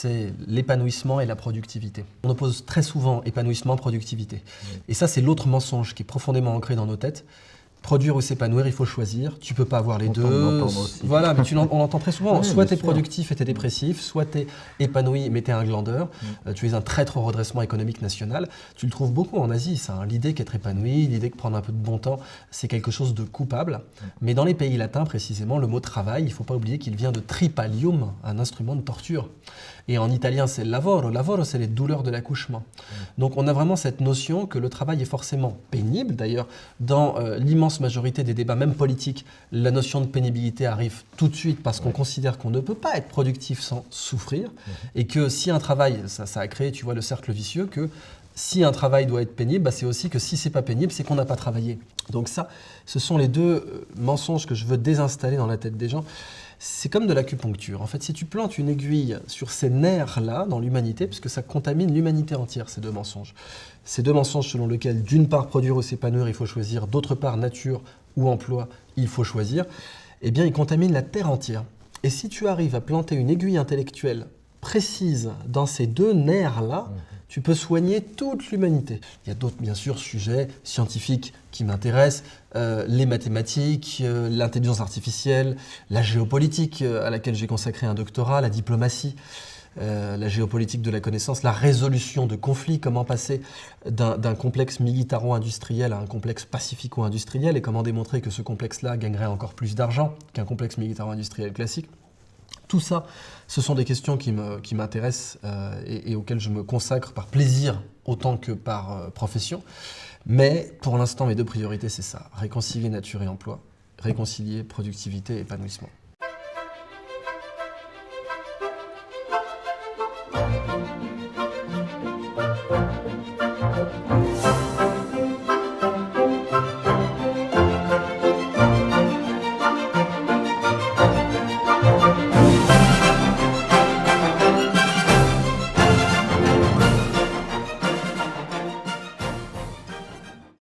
c'est l'épanouissement et la productivité. On oppose très souvent épanouissement, productivité. Et ça, c'est l'autre mensonge qui est profondément ancré dans nos têtes. Produire ou s'épanouir, il faut choisir. Tu peux pas avoir les deux. Voilà, mais on l'entend très souvent. Oui, soit tu es sûr. productif et tu es dépressif, soit tu es épanoui mais tu es un glandeur. Tu es un traître au redressement économique national. Tu le trouves beaucoup en Asie, ça. L'idée qu'être épanoui, l'idée que prendre un peu de bon temps, c'est quelque chose de coupable. Mais dans les pays latins, précisément, le mot travail, il ne faut pas oublier qu'il vient de tripalium, un instrument de torture. Et en italien, c'est lavoro. Lavoro, c'est les douleurs de l'accouchement. Donc on a vraiment cette notion que le travail est forcément pénible. D'ailleurs, dans l'immense majorité des débats, même politiques, la notion de pénibilité arrive tout de suite parce qu'on considère qu'on ne peut pas être productif sans souffrir. Et que si un travail, ça a créé, tu vois, le cercle vicieux, que si un travail doit être pénible, c'est aussi que si c'est pas pénible, c'est qu'on n'a pas travaillé. Donc ça, ce sont les deux mensonges que je veux désinstaller dans la tête des gens. C'est comme de l'acupuncture. En fait, si tu plantes une aiguille sur ces nerfs-là dans l'humanité, puisque ça contamine l'humanité entière, ces deux mensonges. Ces deux mensonges selon lesquels, d'une part, produire ou s'épanouir, il faut choisir, d'autre part, nature ou emploi, il faut choisir, eh bien, ils contaminent la Terre entière. Et si tu arrives à planter une aiguille intellectuelle précise dans ces deux nerfs-là, tu peux soigner toute l'humanité. Il y a d'autres, bien sûr, sujets scientifiques qui m'intéressent, les mathématiques, l'intelligence artificielle, la géopolitique à laquelle j'ai consacré un doctorat, la diplomatie, la géopolitique de la connaissance, la résolution de conflits, comment passer d'un complexe militaro-industriel à un complexe pacifico-industriel et comment démontrer que ce complexe-là gagnerait encore plus d'argent qu'un complexe militaro-industriel classique. Tout ça, ce sont des questions qui m'intéressent et auxquelles je me consacre par plaisir autant que par profession. Mais pour l'instant, mes deux priorités, c'est ça. Réconcilier nature et emploi, réconcilier productivité et épanouissement.